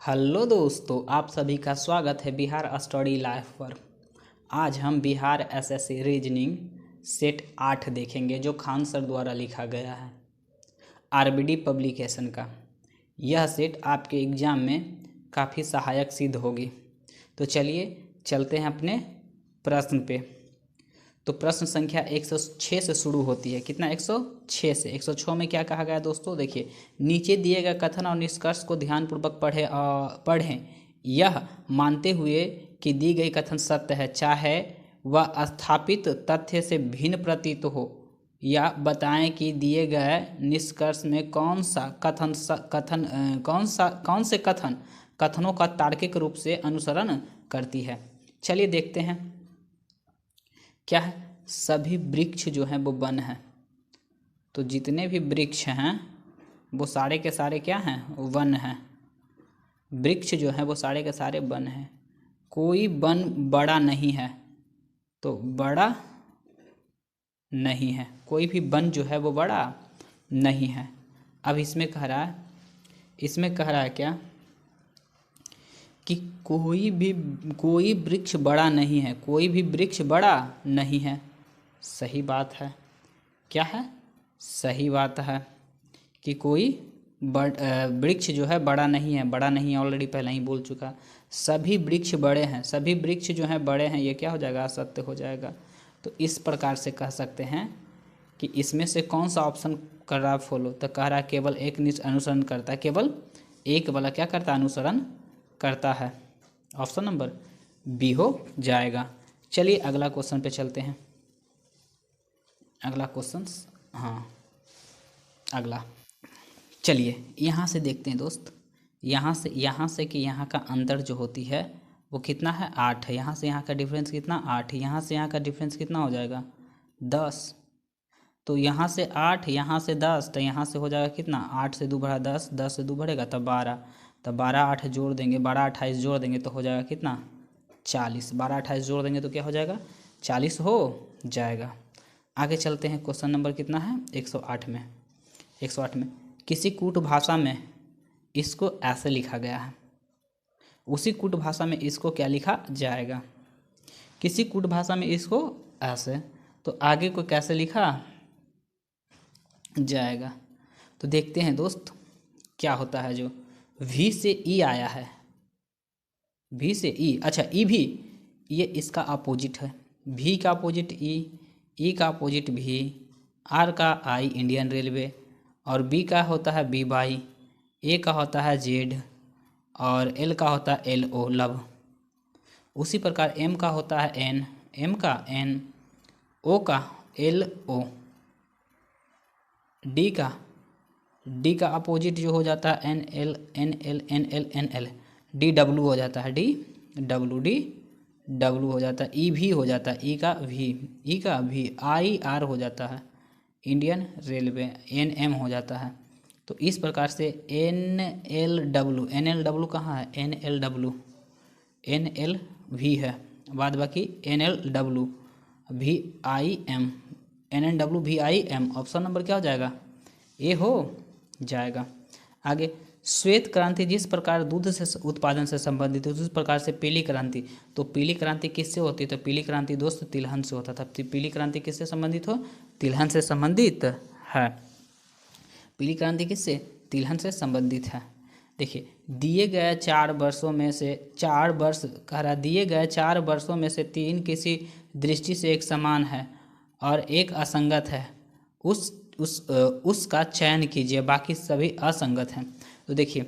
Hello दोस्तों, आप सभी का स्वागत है बिहार स्टडी लाइफ पर। आज हम बिहार एसएससी रीजनिंग सेट 8 देखेंगे जो खान सर द्वारा लिखा गया है आरबीडी पब्लिकेशन का। यह सेट आपके एग्ज़ाम में काफ़ी सहायक सिद्ध होगी। तो चलिए चलते हैं अपने प्रश्न पे। तो प्रश्न संख्या 106 से शुरू होती है। कितना? 106 से। 106 में क्या कहा गया दोस्तों? देखिए, नीचे दिए गए कथन और निष्कर्ष को ध्यानपूर्वक पढ़ें। यह मानते हुए कि दी गई कथन सत्य है, चाहे वह स्थापित तथ्य से भिन्न प्रतीत हो, या बताएं कि दिए गए निष्कर्ष में कौन से कथनों का तार्किक रूप से अनुसरण करती है। चलिए देखते हैं। क्या है? सभी वृक्ष जो हैं वो वन हैं। तो जितने भी वृक्ष हैं वो सारे के सारे क्या हैं? वन हैं। वृक्ष जो हैं वो सारे के सारे वन हैं। कोई वन बड़ा नहीं है, तो बड़ा नहीं है। कोई भी वन जो है वो बड़ा नहीं है। अब इसमें कह रहा है क्या कि कोई वृक्ष बड़ा नहीं है। कोई भी वृक्ष बड़ा नहीं है। सही बात है। क्या है? सही बात है कि कोई वृक्ष जो है बड़ा नहीं है। बड़ा नहीं है ऑलरेडी पहले ही बोल चुका। सभी वृक्ष बड़े हैं। सभी वृक्ष जो हैं बड़े हैं, ये क्या हो जाएगा? असत्य हो जाएगा। तो इस प्रकार से कह सकते हैं कि इसमें से कौन सा ऑप्शन कर रहा है फॉलो? तो कह रहा है केवल एक अनुसरण करता है। केवल एक वाला क्या करता है? अनुसरण करता है। ऑप्शन नंबर बी हो जाएगा। चलिए अगला क्वेश्चन पे चलते हैं। अगला क्वेश्चन, अगला चलिए यहाँ से देखते हैं दोस्त। यहाँ से कि यहाँ का अंतर जो होती है वो कितना है? 8 है। यहाँ से यहाँ का डिफरेंस कितना? 8। यहाँ से यहाँ का डिफरेंस कितना हो जाएगा? 10। तो यहाँ से 8, यहाँ से 10, तो यहाँ से हो जाएगा कितना? 8 से 2 बढ़ा 10, 10 से 2 बढ़ेगा तो 12, तो 12 8 जोड़ देंगे, 12 28 जोड़ देंगे तो हो जाएगा कितना? 40। 12 28 जोड़ देंगे तो क्या हो जाएगा? 40 हो जाएगा। आगे चलते हैं। क्वेश्चन नंबर कितना है? 108 में। 108 में किसी कूट भाषा में इसको ऐसे लिखा गया है। उसी कूट भाषा में इसको क्या लिखा जाएगा? किसी कूट भाषा में इसको ऐसे, तो आगे को कैसे लिखा जाएगा? तो देखते हैं दोस्त क्या होता है। जो वी से ई आया है, वी से ई, अच्छा ई भी, ये इसका अपोजिट है। वी का अपोजिट ई का अपोजिट वी, आर का आई इंडियन रेलवे, और बी का होता है बी बाई, ए का होता है जेड, और एल का होता है एल ओ लव। उसी प्रकार एम का होता है एन, एम का एन, ओ का एल ओ, डी का अपोजिट जो हो जाता है N L N L N L N L, D W हो जाता है, डी डब्ल्यू हो जाता है, ई भी हो जाता है, ई का भी, आई आर हो जाता है, इंडियन रेलवे, एन एम हो जाता है। तो इस प्रकार से एन एल डब्ल्यू कहाँ है? एन एल भी है, बाद बाकी एन एल डब्ल्यू भी I M, N N W भी आई एम। ऑप्शन नंबर क्या हो जाएगा? ए हो जाएगा। आगे, श्वेत क्रांति जिस प्रकार दूध से उत्पादन से संबंधित है उस प्रकार से पीली क्रांति, तो पीली क्रांति किससे होती है? तो पीली क्रांति दोस्त तिलहन से होता था। पीली क्रांति किससे संबंधित हो? तिलहन से संबंधित है। पीली क्रांति किससे? तिलहन से संबंधित है। देखिए, दिए गए 4 वर्षों में से 4 वर्ष कह रहा, दिए गए 4 वर्षों में से 3 किसी दृष्टि से एक समान है और एक असंगत है, उसका चयन कीजिए, बाकी सभी असंगत हैं। तो देखिए,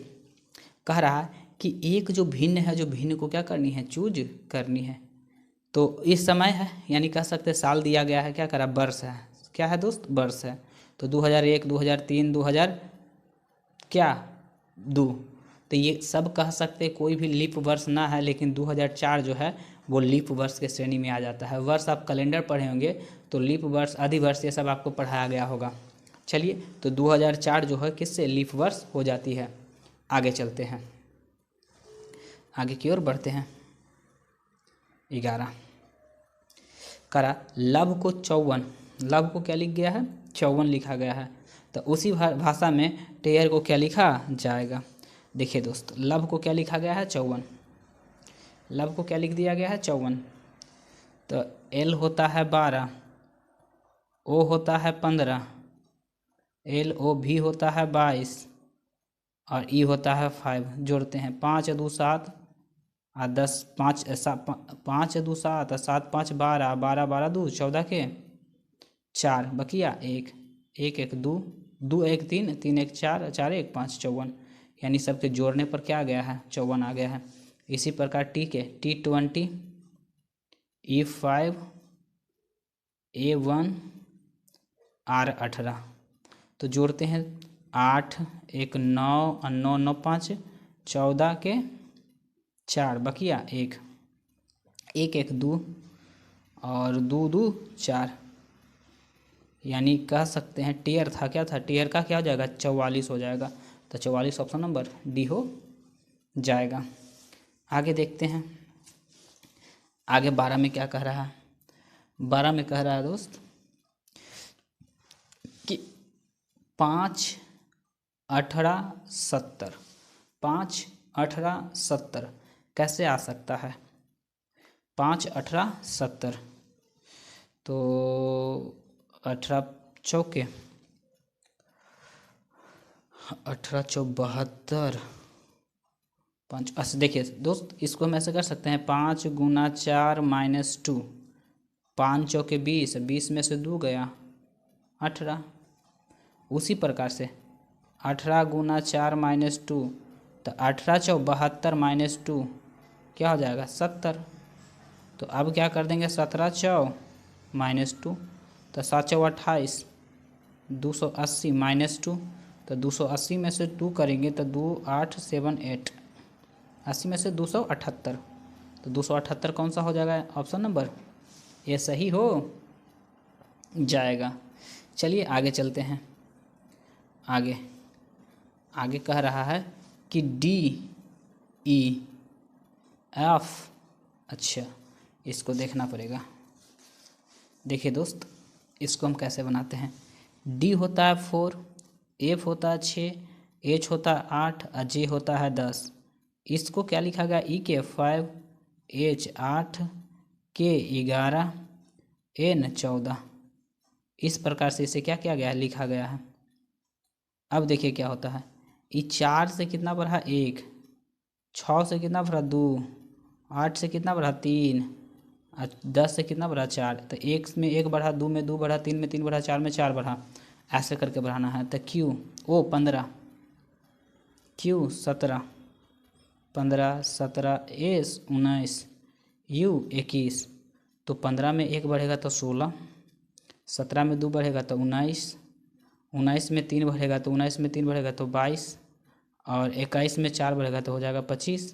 कह रहा है कि एक जो भिन्न है, जो भिन्न को क्या करनी है? चूज करनी है। तो इस समय है, यानी कह सकते हैं साल दिया गया है, क्या करा? वर्ष है। क्या है दोस्त? वर्ष है। तो 2001, 2003, 2000 क्या 2, तो ये सब कह सकते, कोई भी लीप वर्ष ना है, लेकिन 2004 जो है वो लीप वर्ष के श्रेणी में आ जाता है। वर्ष आप कैलेंडर पढ़े होंगे तो लीप वर्ष, अधिवर्ष, ये सब आपको पढ़ाया गया होगा। चलिए, तो 2004 जो है किससे? लीप वर्ष हो जाती है। आगे चलते हैं, आगे की ओर बढ़ते हैं। 11 करा, लव को 54, लव को क्या लिख गया है? 54 लिखा गया है। तो उसी भाषा में टेयर को क्या लिखा जाएगा? देखिए दोस्त, लव को क्या लिखा गया है 54, लव को क्या लिख दिया गया है 54। तो एल होता है 12, ओ होता है 15, एल ओ भी होता है 22 और ई होता है 5। जोड़ते हैं 5 2 7 और 10 5 5 2 7 और 7 5 12, 12 12 2 14 के 4 बकिया 1 1 1 2 2 1 3 3 1 4 4 1 5 54, यानी सबके जोड़ने पर क्या आ गया है 54 आ गया है। इसी प्रकार टी के T20 E5 A1 R18, तो जोड़ते हैं 8 1 9 और 9 9 5 14 के 4 बकिया 1 1 1 2 और 2 2 4, यानी कह सकते हैं टीयर था, क्या था टीयर का क्या हो जाएगा 44 हो जाएगा। तो 44 ऑप्शन नंबर डी हो जाएगा। आगे देखते हैं आगे 12 में क्या कह रहा है। 12 में कह रहा है दोस्त कि 5 18 70, 5 18 70 कैसे आ सकता है 5 18 70, तो 18 चौके 18 चौक 72 5 अच्छा देखिए दोस्त, इसको हम ऐसे कर सकते हैं 5 गुना 4 माइनस 2, 5 चौके 20, 20 में से 2 गया 18। उसी प्रकार से 18 गुना 4 माइनस 2, तो 18 चौक 72 माइनस 2 क्या हो जाएगा 70। तो अब क्या कर देंगे 17 चौक माइनस 2, तो 7 चौक 28, 280 माइनस 2, तो 280 में से 2 करेंगे तो 2 8 7 8, 80 में से 278, तो 278 कौन सा हो जाएगा ऑप्शन नंबर ये सही हो जाएगा। चलिए आगे चलते हैं। आगे आगे कह रहा है कि डी ई एफ, अच्छा इसको देखना पड़ेगा। देखिए दोस्त, इसको हम कैसे बनाते हैं। डी होता है 4, एफ होता है 6, एच होता है 8 और जे होता है 10। इसको क्या लिखा गया ई के 5, एच 8, के 11, एन 14। इस प्रकार से इसे क्या किया गया है लिखा गया है। अब देखिए क्या होता है, ई 4 से कितना बढ़ा 1, 6 से कितना बढ़ा 2, 8 से कितना बढ़ा 3, 10 से कितना बढ़ा 4, तो 1 में 1 बढ़ा, 2 में 2 बढ़ा, 3 में 3 बढ़ा, 4 में 4 बढ़ा, ऐसे करके बढ़ाना है। तो Q O 15, Q 17, 15 17 S 19, U 21, तो 15 में 1 बढ़ेगा तो 16, 17 में 2 बढ़ेगा तो 19, 19 में 3 बढ़ेगा तो 19 में 3 बढ़ेगा तो 22, और 21 में 4 बढ़ेगा तो हो जाएगा 25,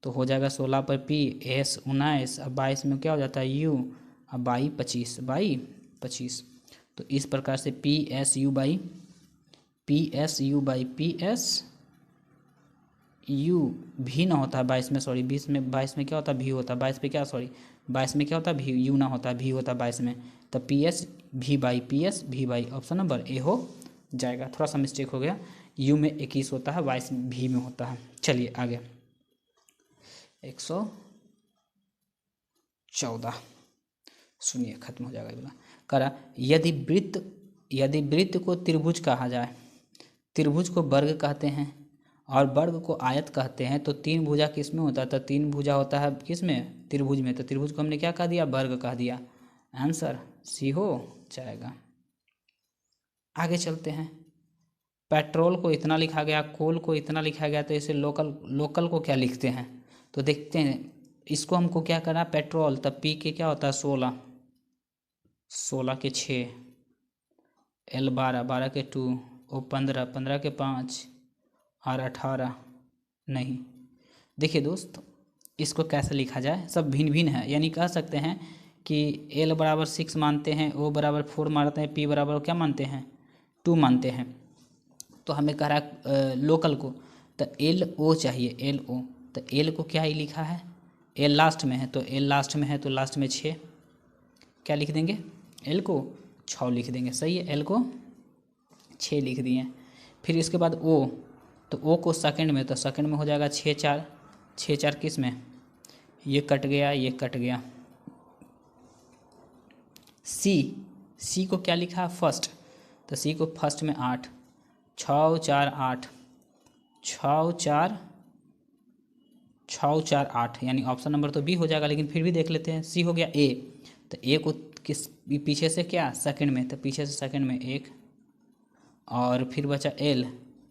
तो हो जाएगा 16 पर पी एस 19, अब 22 में क्या हो जाता है यू, अब 22 25। तो इस प्रकार से P S U by P S U भी ना होता है 22 में, सॉरी 20 में, 22 में क्या होता है भी होता है, 22 पे क्या सॉरी 22 में क्या होता है भी, यू ना होता है भी होता है 22 में। तो पी एस भी बाई ऑप्शन नंबर ए हो जाएगा। थोड़ा सा मिस्टेक हो गया, यू में 21 होता है 22 भी में होता है। चलिए आगे 114 सुनिए खत्म हो जाएगा बोला। करा यदि वृत्त को त्रिभुज कहा जाए, त्रिभुज को वर्ग कहते हैं और वर्ग को आयत कहते हैं, तो 3 भुजा किस में होता है, तो 3 भुजा होता है किस में त्रिभुज में, तो त्रिभुज को हमने क्या कह दिया वर्ग कह दिया, आंसर सी हो जाएगा। आगे चलते हैं। पेट्रोल को इतना लिखा गया, कोल को इतना लिखा गया, तो इसे लोकल को क्या लिखते हैं, तो देखते हैं। इसको हमको क्या करना है पेट्रोल, तब पी के क्या होता है 16, 16 के 6, एल 12, 12 के 2, ओ 15, 15 के 5 और 18 नहीं। देखिए दोस्त, इसको कैसे लिखा जाए, सब भिन्न भिन्न है, यानी कह सकते हैं कि एल बराबर 6 मानते हैं, ओ बराबर 4 मानते हैं, पी बराबर क्या मानते हैं 2 मानते हैं। तो हमें कह रहा है लोकल को, तो एल ओ चाहिए, एल ओ, तो एल को क्या ही लिखा है, एल लास्ट में है, तो एल लास्ट में है तो लास्ट में 6 क्या लिख देंगे, एल को 6 लिख देंगे, सही है, एल को 6 लिख दिए। फिर इसके बाद ओ तो ओ को सेकंड में, तो सेकंड में हो जाएगा 6 4, 6 4 किस में, ये कट गया, ये कट गया। सी को क्या लिखा है, फर्स्ट, तो सी को फर्स्ट में 8, 6 4 8, 6 4 8, यानी ऑप्शन नंबर तो बी हो जाएगा, लेकिन फिर भी देख लेते हैं। सी हो गया ए, तो ए को किस पीछे से क्या, सेकंड में, तो पीछे से सेकंड में 1, और फिर बचा एल,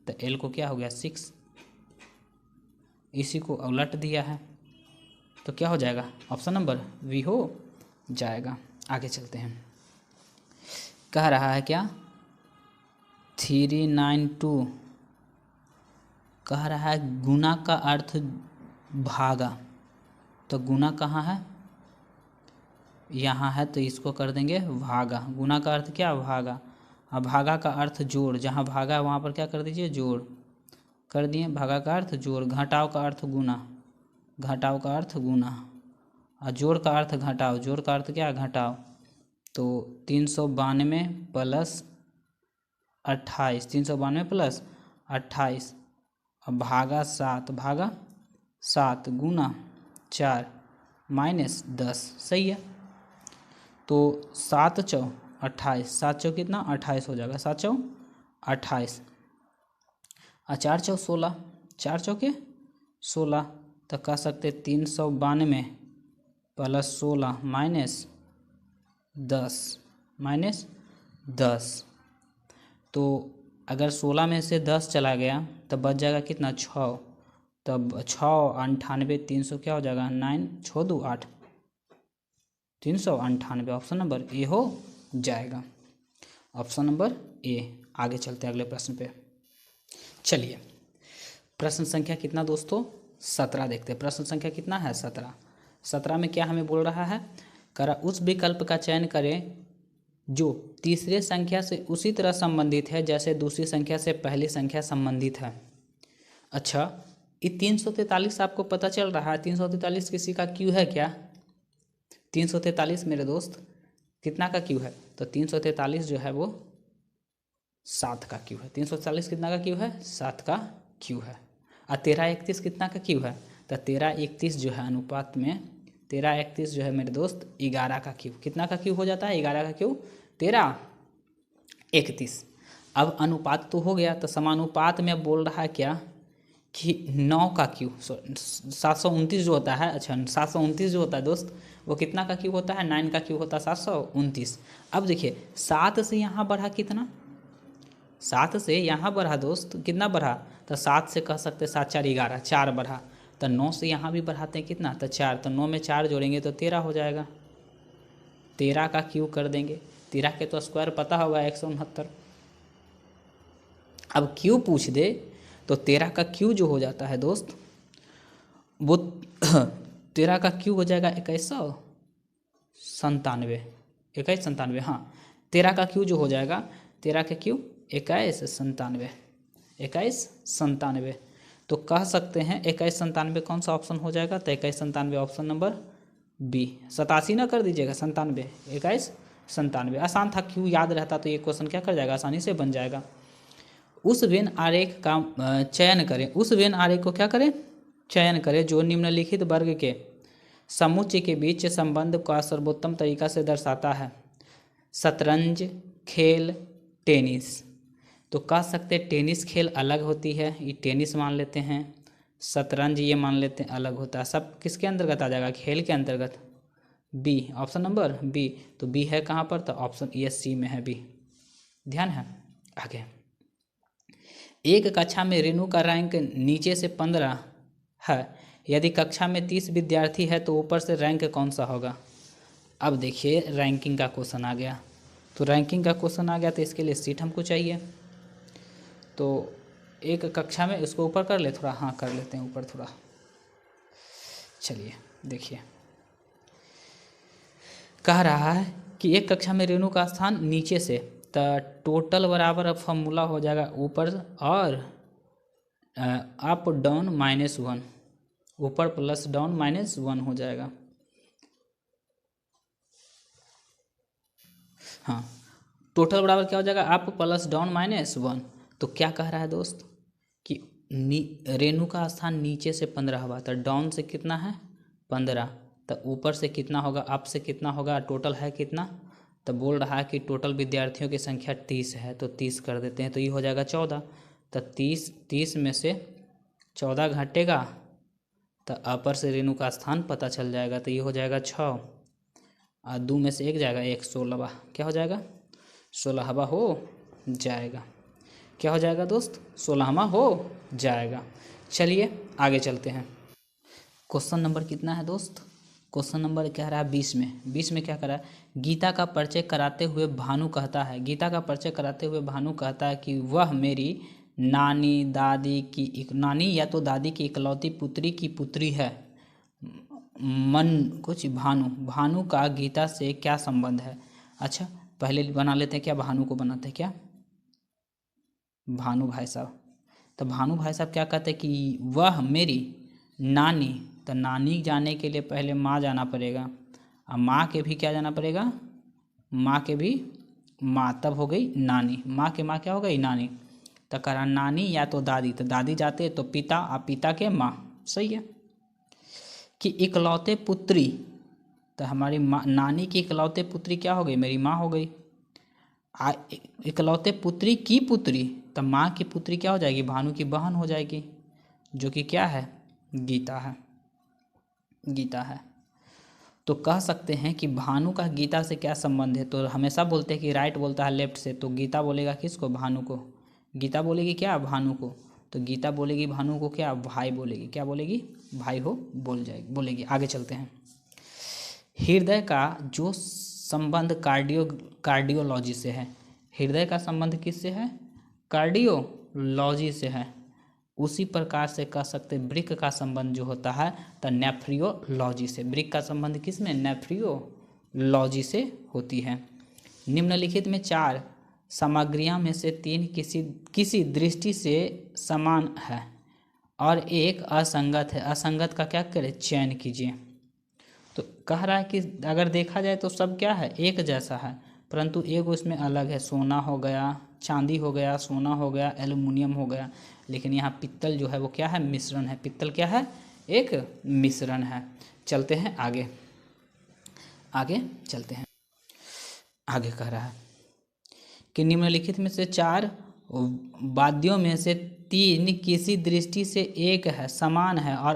तो एल को क्या हो गया 6, इसी को उलट दिया है, तो क्या हो जाएगा, ऑप्शन नंबर वी हो जाएगा। आगे चलते हैं। कह रहा है क्या, 392 कह रहा है गुना का अर्थ भागा, तो गुना कहाँ है, यहाँ है, तो इसको कर देंगे भागा। गुना का अर्थ क्या, भागा। अब भागा का अर्थ जोड़, जहाँ भागा है वहाँ पर क्या कर दीजिए, जोड़ कर दिए। भागा का अर्थ जोड़, घटाव का अर्थ गुना, घटाव का अर्थ गुना, और जोड़ का अर्थ घटाव, जोड़ का अर्थ क्या, घटाव। तो 392 प्लस 28, 392 प्लस 28, अब भागा 7, भागा 7 गुना 4 माइनस 10, सही है। तो 7 चौ 28, 7 चौ कितना 28 हो जाएगा, 7 चौ 28, और 4 चौ 16, 4 चौके 16, तो कह सकते 392 प्लस 16 माइनस 10, माइनस 10। तो अगर 16 में से 10 चला गया तब बच जाएगा कितना, 6, तब 6 98 300 क्या हो जाएगा, 9 6 2 8, 398, ऑप्शन नंबर ए हो जाएगा, ऑप्शन नंबर ए। आगे चलते हैं अगले प्रश्न पे। चलिए प्रश्न संख्या कितना दोस्तों, 17 देखते हैं। प्रश्न संख्या कितना है, 17। 17 में क्या हमें बोल रहा है, करा उस विकल्प का चयन करें जो तीसरे संख्या से उसी तरह संबंधित है जैसे दूसरी संख्या से पहली संख्या संबंधित है। अच्छा, ये 343 आपको पता चल रहा है, 343 किसी का क्यू है क्या, 343 मेरे दोस्त कितना का क्यू है, तो 343 जो है वो 7 का क्यू है। 340 कितना का क्यू है, 7 का क्यू है। और 1331 कितना का क्यू है, तो 1331 जो है अनुपात में 1331 जो है मेरे दोस्त 11 का क्यू, कितना का क्यू हो जाता है, 11 का क्यू 1331। अब अनुपात तो हो गया, तो समानुपात में बोल रहा है क्या कि 9 का क्यू, 729 जो होता है, अच्छा 729 जो होता है दोस्त वो कितना का क्यू होता है, 9 का क्यू होता है 729। अब देखिए 7 से यहाँ बढ़ा कितना, 7 से यहाँ बढ़ा दोस्त कितना बढ़ा, तो 7 से कह सकते 7 4 11, 4 बढ़ा, तो 9 से यहाँ भी बढ़ाते हैं कितना, तो 4, तो 9 में 4 जोड़ेंगे तो 13 हो जाएगा, 13 का क्यू कर देंगे। 13 के तो स्क्वायर पता होगा 169। अब क्यू पूछ दे तो 13 का क्यू जो हो जाता है दोस्त वो 13 का क्यू हो जाएगा 2197, 2197, हाँ 13 का क्यू जो हो जाएगा, 13 का क्यू 2197, 2197। तो कह सकते हैं 2197 कौन सा ऑप्शन हो जाएगा, तो 2197 ऑप्शन नंबर बी। 87 ना कर दीजिएगा, 97, 2197 आसान था, क्यू याद रहता तो ये क्वेश्चन क्या कर जाएगा, आसानी से बन जाएगा। उस वेन आरेख का चयन करें, उस वेन आरेख को क्या करें, चयन करें जो निम्नलिखित वर्ग के समुच्चय के बीच संबंध का सर्वोत्तम तरीका से दर्शाता है। शतरंज खेल, टेनिस, तो कह सकते टेनिस खेल अलग होती है, ये टेनिस मान लेते हैं, शतरंज ये मान लेते हैं अलग होता है, सब किसके अंतर्गत आ जाएगा, खेल के अंतर्गत, बी, ऑप्शन नंबर बी। तो बी है कहाँ पर, तो ऑप्शन ए सी में है बी, ध्यान है। आगे, एक कक्षा में रेणु का रैंक नीचे से 15 है, यदि कक्षा में 30 विद्यार्थी है तो ऊपर से रैंक कौन सा होगा। अब देखिए रैंकिंग का क्वेश्चन आ गया, तो रैंकिंग का क्वेश्चन आ गया तो इसके लिए सीट हमको चाहिए, तो एक कक्षा में इसको ऊपर कर ले थोड़ा, हाँ कर लेते हैं ऊपर थोड़ा। चलिए देखिए कह रहा है कि एक कक्षा में रेणु का स्थान नीचे से, तो टोटल बराबर अब फॉर्मूला हो जाएगा ऊपर और अप डाउन -1, ऊपर प्लस डाउन -1 हो जाएगा। हाँ टोटल बराबर क्या हो जाएगा, अप प्लस डाउन -1। तो क्या कह रहा है दोस्त कि रेणु का स्थान नीचे से 15 हुआ, तो डाउन से कितना है 15, तो ऊपर से कितना होगा, अप से कितना होगा, टोटल है कितना, तो बोल रहा है कि टोटल विद्यार्थियों की संख्या 30 है, तो 30 कर देते हैं, तो ये हो जाएगा 14। तो 30 में से 14 घटेगा तो अपर से रेणु का स्थान पता चल जाएगा, तो ये हो जाएगा 6, और 2 में से 1 जाएगा 1, 16वां क्या हो जाएगा, 16वां हो जाएगा। क्या हो जाएगा दोस्त, 16वां हो जाएगा। चलिए आगे चलते हैं। क्वेश्चन नंबर कितना है दोस्त, क्वेश्चन नंबर कह रहा है 20 में। 20 में क्या करा है, गीता का परिचय कराते हुए भानु कहता है, गीता का परिचय कराते हुए भानु कहता है कि वह मेरी नानी दादी की नानी या तो दादी की इकलौती पुत्री की पुत्री है। मन कुछ भानु का गीता से क्या संबंध है। अच्छा पहले बना लेते हैं, क्या भानु को बनाते हैं, क्या भानु भाई साहब। तो भानु भाई साहब क्या कहते हैं कि वह मेरी नानी, तो नानी जाने के लिए पहले माँ जाना पड़ेगा, और माँ के भी क्या जाना पड़ेगा, माँ के भी माँ, तब हो गई नानी, माँ के माँ क्या हो गई नानी। तो करा नानी या तो दादी, तो दादी जाते तो पिता, और पिता के माँ, सही है। कि इकलौते पुत्री, तो हमारी माँ नानी की इकलौते पुत्री क्या हो गई, मेरी माँ हो गई। इकलौते पुत्री की पुत्री, तो माँ की पुत्री क्या हो जाएगी, भानु की बहन हो जाएगी, जो कि क्या है, गीता है, गीता है। तो कह सकते हैं कि भानु का गीता से क्या संबंध है, तो हमेशा बोलते हैं कि राइट बोलता है लेफ्ट से, तो गीता बोलेगा किसको, भानु को, गीता बोलेगी क्या, भानु को, तो गीता बोलेगी भानु को क्या, भाई बोलेगी, क्या बोलेगी, भाई हो बोलेगी। आगे चलते हैं। हृदय का जो संबंध कार्डियोलॉजी से है, हृदय का संबंध किससे है, कार्डियोलॉजी से है, उसी प्रकार से कह सकते वृक्क का संबंध जो होता है तो नेफ्रियोलॉजी से। वृक्क का संबंध किस में, नेफ्रियोलॉजी से होती है। निम्नलिखित में 4 सामग्रियां में से 3 किसी दृष्टि से समान है और एक असंगत है, असंगत का क्या करें, चयन कीजिए। तो कह रहा है कि अगर देखा जाए तो सब क्या है, एक जैसा है, परंतु एक उसमें अलग है, सोना हो गया, चांदी हो गया, सोना हो गया, एल्युमिनियम हो गया, लेकिन यहाँ पित्तल जो है वो क्या है, मिश्रण है, पित्तल क्या है, एक मिश्रण है। चलते हैं आगे, आगे चलते हैं। आगे कह रहा है कि निम्नलिखित में से 4 वाद्यों में से 3 किसी दृष्टि से एक है, समान है और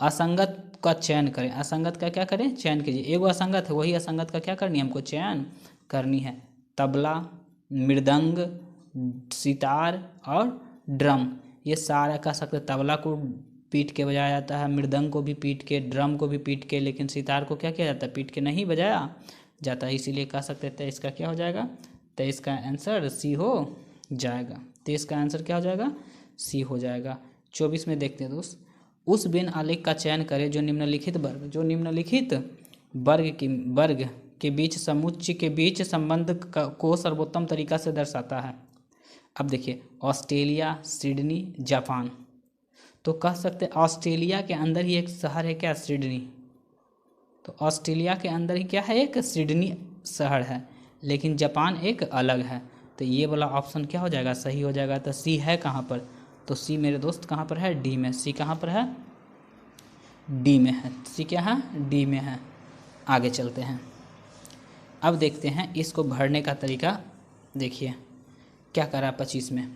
असंगत का चयन करें। असंगत का क्या करें, चयन कीजिए। एगो असंगत है, वही असंगत का क्या करनी है, हमको चयन करनी है। तबला, मृदंग, सितार और ड्रम, ये सारा कह सकते। तबला को पीट के बजाया जाता है, मृदंग को भी पीट के, ड्रम को भी पीट के, लेकिन सितार को क्या किया जाता है, पीट के नहीं बजाया जाता है, इसीलिए कह सकते हैं इसका क्या हो जाएगा, तो इसका आंसर सी हो जाएगा। तो इसका आंसर क्या हो जाएगा, सी हो जाएगा। 24 में देखते हैं दोस्त, उस बिन आलेख का चयन करें जो निम्नलिखित वर्ग के बीच समुच्चय के बीच संबंध को सर्वोत्तम तरीका से दर्शाता है। अब देखिए, ऑस्ट्रेलिया, सिडनी, जापान, तो कह सकते हैं ऑस्ट्रेलिया के अंदर ही एक शहर है क्या, सिडनी, तो ऑस्ट्रेलिया के अंदर ही क्या है, एक सिडनी शहर है, लेकिन जापान एक अलग है, तो ये वाला ऑप्शन क्या हो जाएगा, सही हो जाएगा। तो सी है कहाँ पर, तो सी मेरे दोस्त कहाँ पर है, डी में। सी कहाँ पर है, डी में है। सी क्या है, डी में है। आगे चलते हैं। अब देखते हैं इसको भरने का तरीका। देखिए क्या करा 25 में।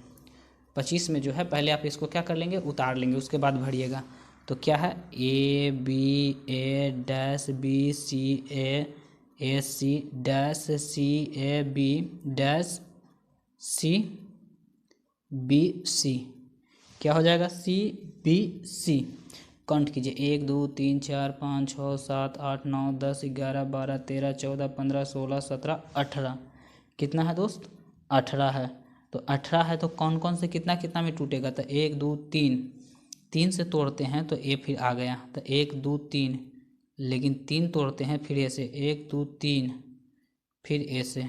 25 में जो है पहले आप इसको क्या कर लेंगे, उतार लेंगे, उसके बाद भरिएगा। तो क्या है, A B A dash B C A C dash C A B dash C B C, क्या हो जाएगा, सी बी सी। काउंट कीजिए, 1 2 3 4 5 6 7 8 9 10 11 12 13 14 15 16 17 18, कितना है दोस्त, 18 है। तो 18 है तो कौन कौन से कितना कितना में टूटेगा, तो 1 2 3, 3 से तोड़ते हैं तो ए फिर आ गया, तो 1 2 3, लेकिन 3 तोड़ते हैं फिर ऐसे 1 2 3 फिर ऐसे,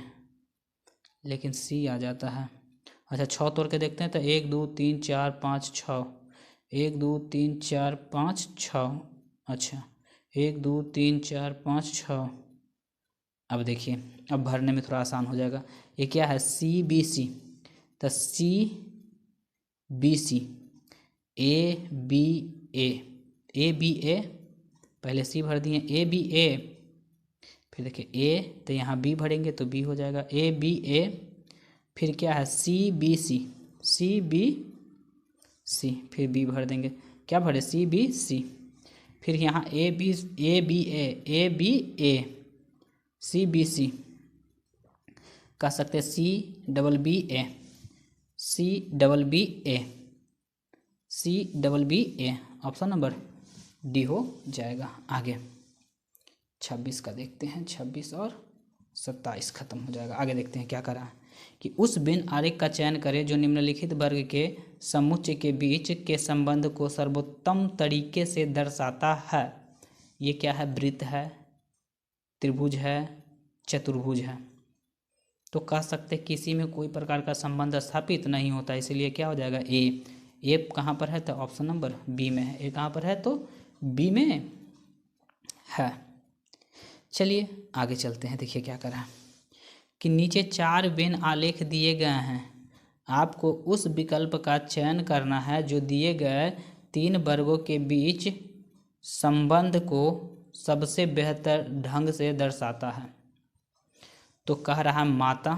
लेकिन सी आ जाता है। अच्छा 6 तोड़ के देखते हैं तो 1 2 3 4 5 6, 1 2 3 4 5 6, अच्छा 1 2 3 4 5 6। अब देखिए, अब भरने में थोड़ा आसान हो जाएगा। ये क्या है, सी बी सी, तो C B C, A B A B A, पहले सी भर दिए, ए बी ए, फिर देखिए ए तो यहाँ बी भरेंगे तो बी हो जाएगा, ए बी ए, फिर क्या है सी बी सी, सी बी सी, फिर बी भर देंगे, क्या भरे सी बी सी, फिर यहाँ A B A B A, C B C, कह सकते हैं C double B A, C double B A, C double B A, option number D हो जाएगा। आगे 26 का देखते हैं, 26 और 27 खत्म हो जाएगा। आगे देखते हैं क्या करा है कि उस बिन आरेख का चयन करें जो निम्नलिखित वर्ग के समुच्चय के बीच के संबंध को सर्वोत्तम तरीके से दर्शाता है। ये क्या है, वृत्त है, त्रिभुज है, चतुर्भुज है। तो कह सकते किसी में कोई प्रकार का संबंध स्थापित नहीं होता, इसलिए क्या हो जाएगा ए कहाँ पर है तो ऑप्शन नंबर बी में है, ए कहाँ पर है तो बी में है। चलिए आगे चलते हैं, देखिए क्या करा कि नीचे 4 वेन आलेख दिए गए हैं, आपको उस विकल्प का चयन करना है जो दिए गए 3 वर्गों के बीच संबंध को सबसे बेहतर ढंग से दर्शाता है। तो कह रहा माता,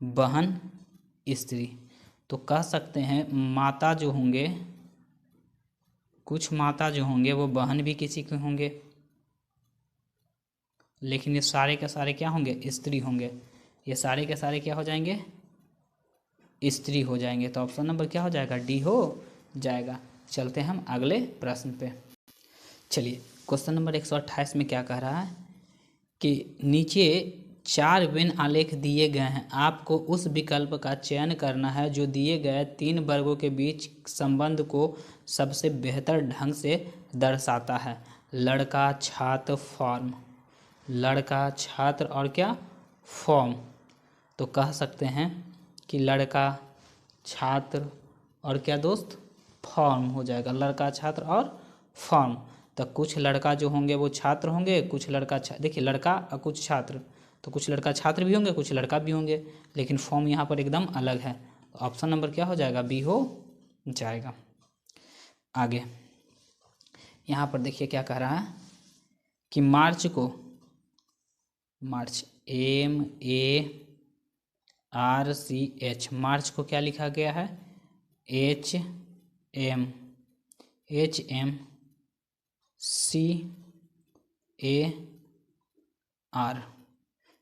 बहन, स्त्री। तो कह सकते हैं माता जो होंगे, कुछ माता जो होंगे वो बहन भी किसी के होंगे, लेकिन ये सारे के सारे क्या होंगे, स्त्री होंगे। ये सारे के सारे क्या हो जाएंगे, स्त्री हो जाएंगे। तो ऑप्शन नंबर क्या हो जाएगा, डी हो जाएगा। चलते हैं हम अगले प्रश्न पे। चलिए क्वेश्चन नंबर 128 में क्या कह रहा है कि नीचे 4 वेन आलेख दिए गए हैं, आपको उस विकल्प का चयन करना है जो दिए गए 3 वर्गों के बीच संबंध को सबसे बेहतर ढंग से दर्शाता है। लड़का, छात्र, फॉर्म, लड़का, छात्र और क्या फॉर्म। तो कह सकते हैं कि लड़का, छात्र और क्या दोस्त फॉर्म हो जाएगा, लड़का, छात्र और फॉर्म। तो कुछ लड़का जो होंगे वो छात्र होंगे, कुछ लड़का देखिए लड़का और कुछ छात्र, तो कुछ लड़का छात्र भी होंगे, कुछ लड़का भी होंगे, लेकिन फॉर्म यहाँ पर एकदम अलग है। तो ऑप्शन नंबर क्या हो जाएगा, बी हो जाएगा। आगे यहाँ पर देखिए क्या कह रहा है कि मार्च को, मार्च MARCH, मार्च को क्या लिखा गया है, HMCAR,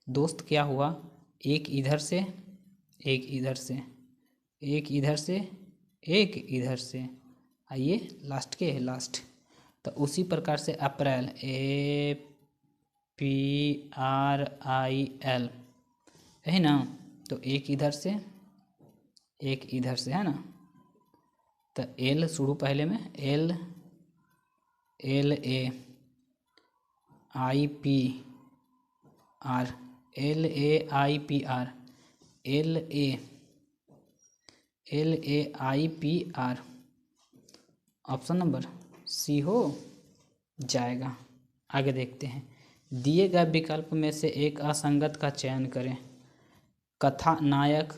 दोस्त क्या हुआ, एक इधर से, एक इधर से, एक इधर से, एक इधर से, आइए लास्ट के लास्ट। तो उसी प्रकार से अप्रैल, APRIL है ना, तो एक इधर से, एक इधर से, है ना। तो एल शुरू पहले में, LAIPR, LAIPR, option number C हो जाएगा। आगे देखते हैं, दिए गए विकल्प में से एक असंगत का चयन करें। कथा नायक,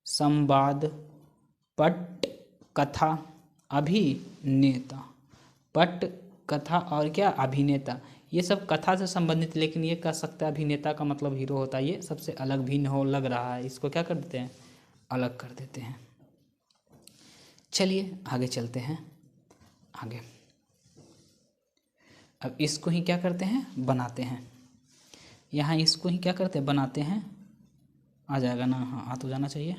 संवाद, पट कथा, अभिनेता, पट कथा और क्या अभिनेता, ये सब कथा से संबंधित, लेकिन ये कह सकता है अभिनेता का मतलब हीरो होता है, ये सबसे अलग भिन्न हो लग रहा है, इसको क्या कर देते हैं, अलग कर देते हैं। चलिए आगे चलते हैं। आगे अब इसको ही क्या करते हैं, बनाते हैं। यहाँ इसको ही क्या करते हैं, बनाते हैं। आ जाएगा ना, हाँ आ तो जाना चाहिए,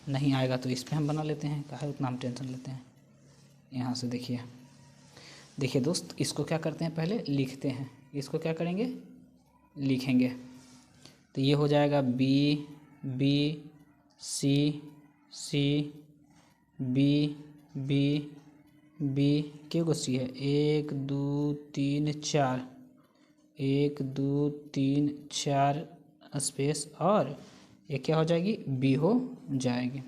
नहीं आएगा तो इस पर हम बना लेते हैं, काहे उतना हम टेंशन लेते हैं। यहाँ से देखिए, देखिए दोस्त, इसको क्या करते हैं, पहले लिखते हैं, इसको क्या करेंगे, लिखेंगे। तो ये हो जाएगा B C B क्या को सी है, 1 2 3 4, 1 2 3 4 स्पेस, और ये क्या हो जाएगी, बी हो जाएगी।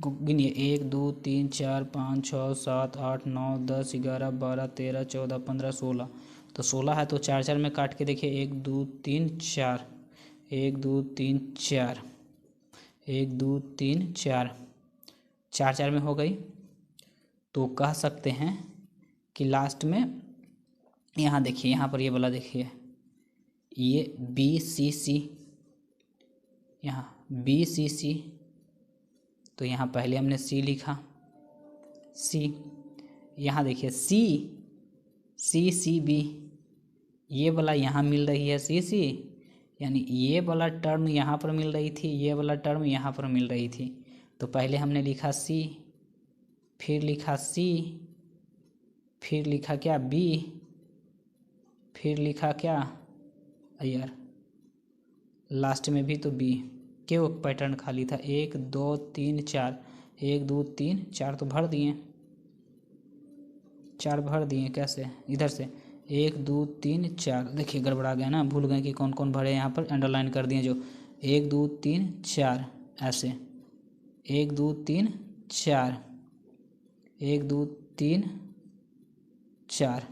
गिनिए 1 2 3 4 5 6 7 8 9 10 11 12 13 14 15 16, तो 16 है तो 4 4 में काट के देखिए, 1 2 3 4, 1 2 3 4, 1 2 3 4, 4 4 में हो गई। तो कह सकते हैं कि लास्ट में यहाँ देखिए, यहाँ पर ये वाला देखिए, ये BCC, यहाँ BCC, तो यहाँ पहले हमने C लिखा, C। यहाँ देखिए CCB, ये वाला यहाँ मिल रही है CC, यानी ये वाला टर्म यहाँ पर मिल रही थी, ये वाला टर्म यहाँ पर मिल रही थी। तो पहले हमने लिखा C, फिर लिखा C, फिर लिखा क्या B, फिर लिखा क्या यार लास्ट में भी तो B। क्यों पैटर्न खाली था, 1 2 3 4, 1 2 3 4 तो भर दिए, 4 भर दिए। कैसे, इधर से 1 2 3 4, देखिए गड़बड़ा गया ना, भूल गए कि कौन कौन भरे, यहाँ पर अंडरलाइन कर दिए जो 1 2 3 4 ऐसे, 1 2 3 4, 1 2 3 4।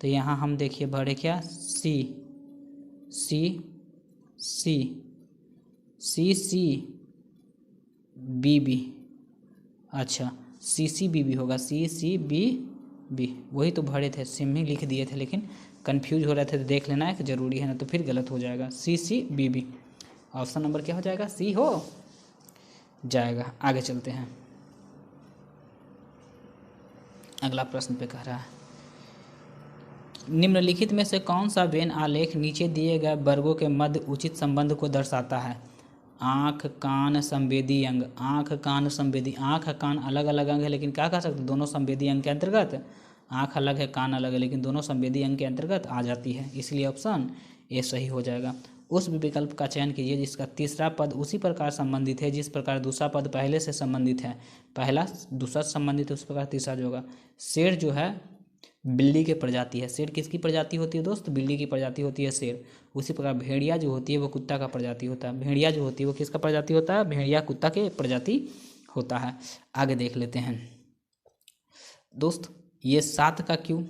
तो यहाँ हम देखिए भरे क्या, C C C C C B B, अच्छा CCBB होगा, CCBB, वही तो भरे थे, सिम ही लिख दिए थे, लेकिन कंफ्यूज हो रहे थे, तो देख लेना है कि ज़रूरी है ना, तो फिर गलत हो जाएगा। CCBB ऑप्शन नंबर क्या हो जाएगा, C हो जाएगा। आगे चलते हैं, अगला प्रश्न पे कह रहा है, निम्नलिखित में से कौन सा वेन आलेख नीचे दिए गए वर्गों के मध्य उचित संबंध को दर्शाता है। आँख कान संवेदी अंग, आँख कान संवेदी, आँख कान अलग अलग अंग है, लेकिन क्या कह सकते, दोनों संवेदी अंग के अंतर्गत, आँख अलग है कान अलग है, लेकिन दोनों संवेदी अंग के अंतर्गत आ जाती है, इसलिए ऑप्शन ए सही हो जाएगा। उस विकल्प का चयन कीजिए जिसका तीसरा पद उसी प्रकार संबंधित है जिस प्रकार दूसरा पद पहले से संबंधित है। पहला दूसरा संबंधित है, उस प्रकार तीसरा जो होगा। शेर जो है बिल्ली की प्रजाति है, शेर किसकी प्रजाति होती है दोस्त, बिल्ली की प्रजाति होती है शेर। उसी प्रकार भेड़िया जो होती है वो कुत्ता का प्रजाति होता है, भेड़िया जो होती है वो किसका प्रजाति होता है, भेड़िया कुत्ता के प्रजाति होता है। आगे देख लेते हैं दोस्त, ये 7 का क्यू,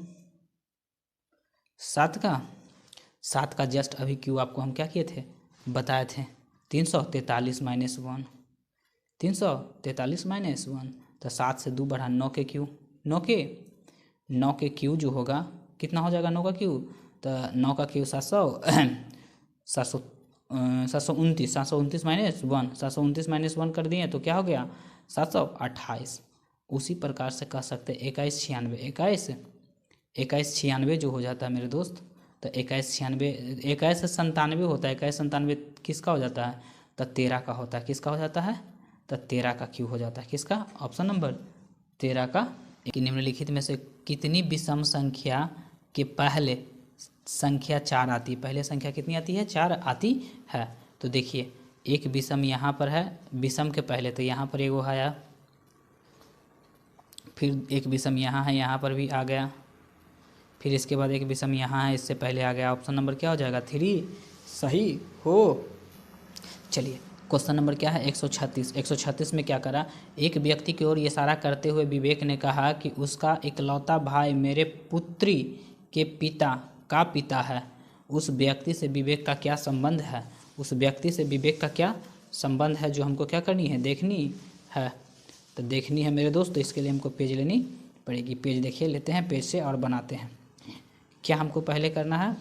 7 का जस्ट अभी क्यू आपको हम क्या किए थे, बताए थे, 343 - 1, 343 - 1, तो 7 से 2 बढ़ा 9 के क्यू, 9 के क्यू जो होगा कितना हो जाएगा, 9 का क्यू, तो 9 का क्यू 729 - 1, 729 - 1 कर दिए तो क्या हो गया 728। उसी प्रकार से कह सकते 2196 जो हो जाता है मेरे दोस्त, तो 2197 होता है, 2197 किसका हो जाता है, तो 13 का होता है, किसका हो जाता है, तो 13 का क्यू हो जाता है, किसका, ऑप्शन नंबर 13 का। कि निम्नलिखित में से कितनी विषम संख्या के पहले संख्या 4 आती है, पहले संख्या कितनी आती है, 4 आती है। तो देखिए एक विषम यहाँ पर है, विषम के पहले तो यहाँ पर एगो आया, फिर एक विषम यहाँ है, यहाँ पर भी आ गया, फिर इसके बाद एक विषम यहाँ है, इससे पहले आ गया। ऑप्शन नंबर क्या हो जाएगा, 3 सही हो। चलिए क्वेश्चन नंबर क्या है, 136 में क्या करा, एक व्यक्ति की ओर इशारा करते हुए विवेक ने कहा कि उसका इकलौता भाई मेरे पुत्री के पिता का पिता है। उस व्यक्ति से विवेक का क्या संबंध है, उस व्यक्ति से विवेक का क्या संबंध है, जो हमको क्या करनी है, देखनी है। तो देखनी है मेरे दोस्त, तो इसके लिए हमको पेज लेनी पड़ेगी। पेज देखिए लेते हैं पेज से और बनाते हैं। क्या हमको पहले करना है,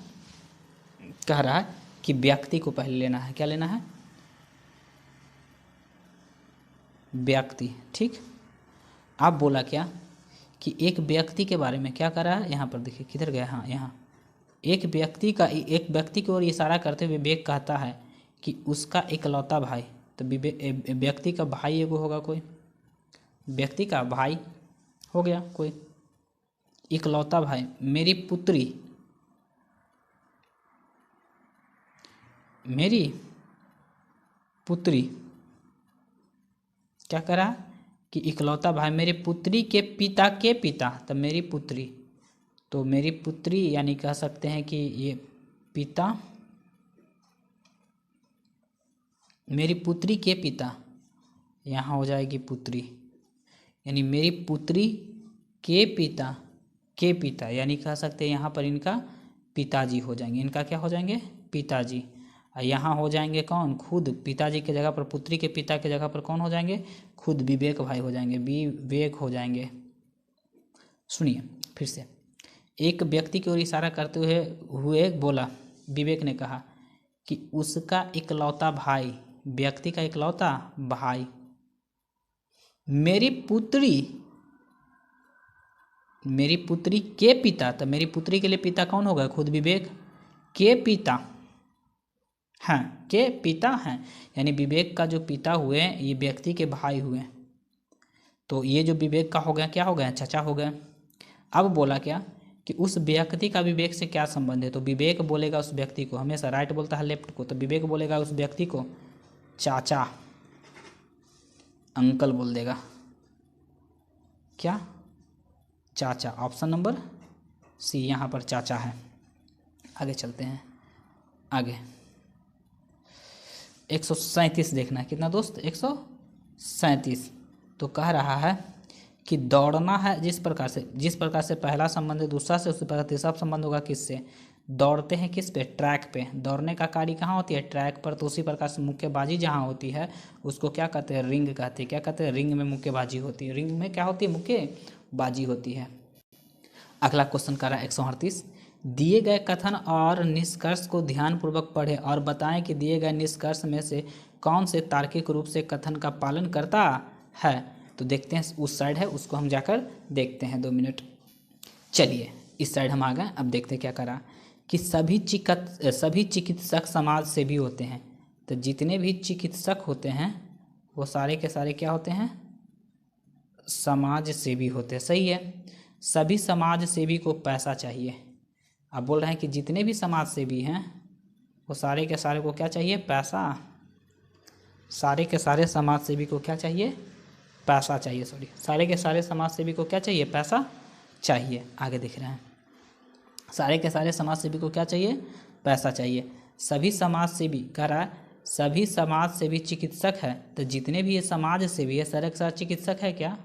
कह रहा है कि व्यक्ति को पहले लेना है, क्या लेना है, व्यक्ति, ठीक। आप बोला क्या कि एक व्यक्ति के बारे में क्या कर रहा है, यहाँ पर देखिए किधर गया, हाँ यहाँ, एक व्यक्ति की ओर इशारा करते हुए विवेक कहता है कि उसका इकलौता भाई, तो व्यक्ति का भाई एगो होगा, कोई व्यक्ति का भाई हो गया कोई, इकलौता भाई मेरी पुत्री क्या करा कि इकलौता भाई मेरी पुत्री के पिता, तो मेरी पुत्री, तो मेरी पुत्री यानी कह सकते हैं कि ये पिता, मेरी पुत्री के पिता, यहाँ हो जाएगी पुत्री, यानी मेरी पुत्री के पिता यानी कह सकते हैं यहाँ पर इनका पिताजी हो जाएंगे, इनका क्या हो जाएंगे, पिताजी। और यहाँ हो जाएंगे कौन, खुद पिताजी के जगह पर, पुत्री के पिता के जगह पर कौन हो जाएंगे, खुद विवेक भाई हो जाएंगे, विवेक हो जाएंगे। सुनिए फिर से, एक व्यक्ति की ओर इशारा करते हुए बोला, विवेक ने कहा कि उसका इकलौता भाई, व्यक्ति का इकलौता भाई, मेरी पुत्री के पिता, तो मेरी पुत्री के लिए पिता कौन होगा, खुद विवेक के पिता हैं, के पिता हैं, यानी विवेक का जो पिता हुए ये व्यक्ति के भाई हुए, तो ये जो विवेक का हो गया क्या हो गया, चचा हो गया। अब बोला क्या कि उस व्यक्ति का विवेक से क्या संबंध है, तो विवेक बोलेगा उस व्यक्ति को, हमेशा राइट बोलता है लेफ्ट को, तो विवेक बोलेगा उस व्यक्ति को चाचा, अंकल बोल देगा, क्या, चाचा। ऑप्शन नंबर सी यहाँ पर चाचा है। आगे चलते हैं, आगे 137 देखना है, कितना दोस्त, 137। तो कह रहा है कि दौड़ना है जिस प्रकार से पहला संबंध है दूसरा से, उसी प्रकार तीसरा संबंध होगा किससे, दौड़ते हैं किस पे, ट्रैक पे। दौड़ने का कार्य कहाँ होती है, ट्रैक पर, तो उसी प्रकार से मुक्केबाजी जहाँ होती है उसको क्या कहते हैं, रिंग कहते हैं। क्या कहते हैं, रिंग में मुक्केबाजी होती है, रिंग में क्या होती है, मुक्केबाजी होती है। अगला क्वेश्चन कर रहा है 138, दिए गए कथन और निष्कर्ष को ध्यानपूर्वक पढ़ें और बताएं कि दिए गए निष्कर्ष में से कौन से तार्किक रूप से कथन का पालन करता है। तो देखते हैं, उस साइड है उसको हम जाकर देखते हैं, 2 मिनट। चलिए इस साइड हम आ गए, अब देखते क्या करा कि सभी चिकित्सक समाज सेवी होते हैं। तो जितने भी चिकित्सक होते हैं वो सारे के सारे क्या होते हैं, समाज सेवी होते हैं। सही है, सभी समाज सेवी को पैसा चाहिए। अब बोल रहे हैं कि जितने भी समाज सेवी हैं वो सारे के सारे को क्या चाहिए, पैसा। सारे के सारे समाज सेवी को क्या चाहिए, पैसा चाहिए, सॉरी, सारे के सारे समाज सेवी को क्या चाहिए, पैसा चाहिए। आगे देख रहे हैं, सारे के सारे समाज सेवी को क्या चाहिए, पैसा चाहिए। सभी समाज सेवी कह रहा है, सभी समाज सेवी चिकित्सक है। तो जितने भी ये समाज सेवी है सारे के सारे चिकित्सक है क्या,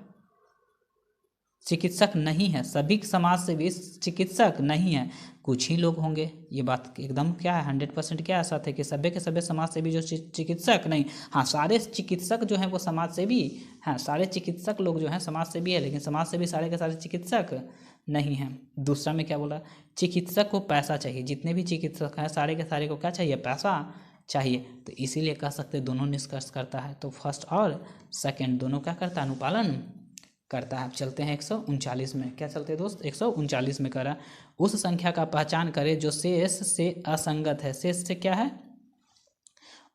चिकित्सक नहीं है। सभी समाज सेवी चिकित्सक नहीं है, कुछ ही लोग होंगे। ये बात एकदम क्या है, 100% क्या ऐसा है कि सभी के सभी समाज सेवी जो चिकित्सक नहीं, हाँ सारे चिकित्सक जो हैं वो समाज सेवी हैं, सारे चिकित्सक लोग जो हैं समाज सेवी है, लेकिन समाज सेवी सारे के सारे चिकित्सक नहीं हैं। दूसरा में क्या बोला, चिकित्सक को पैसा चाहिए। जितने भी चिकित्सक हैं सारे के सारे को क्या चाहिए, पैसा चाहिए। तो इसीलिए कह सकते दोनों निष्कर्ष करता है। तो फर्स्ट और सेकंड दोनों क्या करता है, अनुपालन करता है। अब चलते हैं 139 में, क्या चलते हैं दोस्त, 139 में करा, उस संख्या का पहचान करें जो शेष से असंगत है। शेष से क्या है,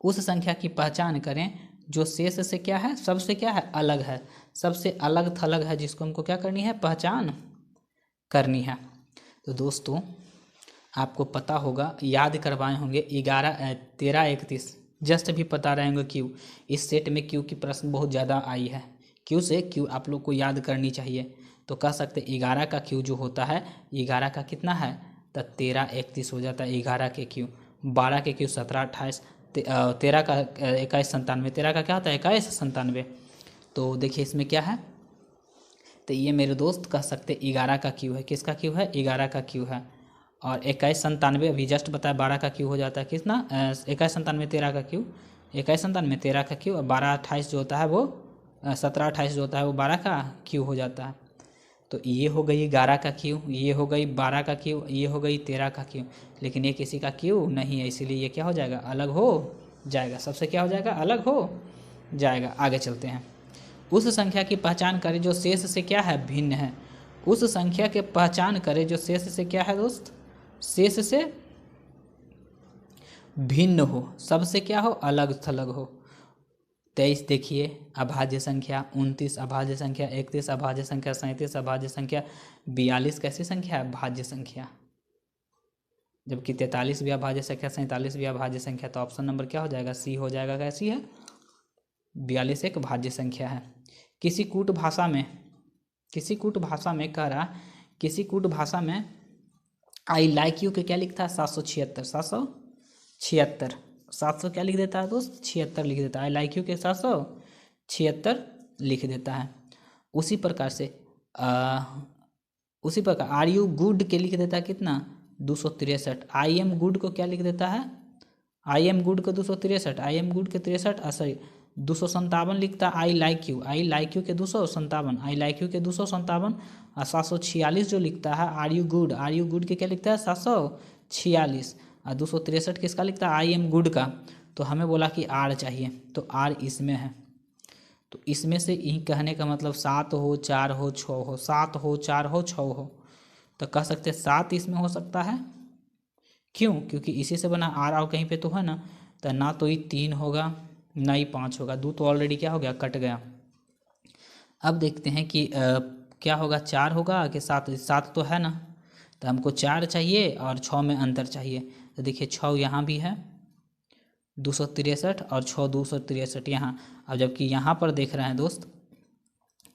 उस संख्या की पहचान करें जो शेष से क्या है, सबसे क्या है, अलग है, सबसे अलग थलग है, जिसको हमको क्या करनी है, पहचान करनी है। तो दोस्तों आपको पता होगा, याद करवाए होंगे 11, 13, 31 जस्ट भी पता रहेंगे क्यों। इस सेट में क्यों की प्रश्न बहुत ज़्यादा आई है, क्यों से क्यों आप लोग को याद करनी चाहिए। तो कह सकते 11 का क्यों जो होता है, 11 का कितना है, तो 13, 31 हो जाता है 11 के क्यों। 12 के क्यों 17, 28, 13 का 21, 97, 13 का क्या होता है 21, 97। तो देखिए इसमें क्या है, तो ये मेरे दोस्त कह सकते 11 का क्यों है, किसका क्यों है, 11 का क्यों है। और 21, 97 अभी जस्ट बताया 12 का क्यों हो जाता है, कितना 21, 97, 13 का क्यों, 21, 97, 13 का क्यों, और 12, 28 जो होता है वो 17, 28 जो होता है वो 12 का क्यों हो जाता है। तो ये हो गई 11 का क्यों, ये हो गई 12 का क्यों, ये हो गई 13 का क्यों, लेकिन ये किसी का क्यों नहीं है, इसीलिए ये क्या हो जाएगा, अलग हो जाएगा, सबसे क्या हो जाएगा, अलग हो जाएगा। आगे चलते हैं, उस संख्या की पहचान करें जो शेष से क्या है, भिन्न है। उस संख्या के पहचान करें जो शेष से क्या है दोस्त, शेष से भिन्न हो, सबसे क्या हो, अलग थलग हो। 23 देखिए अभाज्य संख्या, 29 अभाज्य संख्या, 31 अभाज्य संख्या, 37 अभाज्य संख्या, 42 कैसी संख्या है, भाज्य संख्या, जबकि 43 भी अभाज्य संख्या, 47 भी अभाज्य संख्या। तो ऑप्शन नंबर क्या हो जाएगा, सी हो जाएगा। कैसी है, 42 एक भाज्य संख्या है। किसी कूट भाषा में कह रहा, किसी कूट भाषा में आई लाइक यू के क्या लिखता है, 776 700 क्या लिख देता है दोस्त, 76 लिख देता है। आई लाइक यू के 776 लिख देता है। उसी प्रकार आर यू गुड के लिख देता है कितना, 263। आई एम गुड को क्या लिख देता है, आई एम गुड के 263, आई एम गुड के 63, सॉरी 257 लिखता I like you, I like you के 257, आई लाइक यू के 257, और 746 जो लिखता है आर यू गुड के क्या लिखता है 746, और 263 किसका लिखता है आई एम गुड का। तो हमें बोला कि आर चाहिए, तो आर इसमें है। तो इसमें से ई कहने का मतलब 7 हो 4 हो 6 हो, 7 हो 4 हो 6 हो, तो कह सकते हैं 7 इसमें हो सकता है। क्यों? क्योंकि इसी से बना आर, और कहीं पे तो है ना, तो ना तो ये 3 होगा ना ही 5 होगा, 2 तो ऑलरेडी क्या हो गया, कट गया। अब देखते हैं कि क्या होगा, 4 होगा कि 7, 7 तो है ना, तो हमको 4 चाहिए और 6 में अंतर चाहिए। तो देखिए 6 यहाँ भी है 263 और 6 263 यहाँ। अब जबकि यहाँ पर देख रहे हैं दोस्त,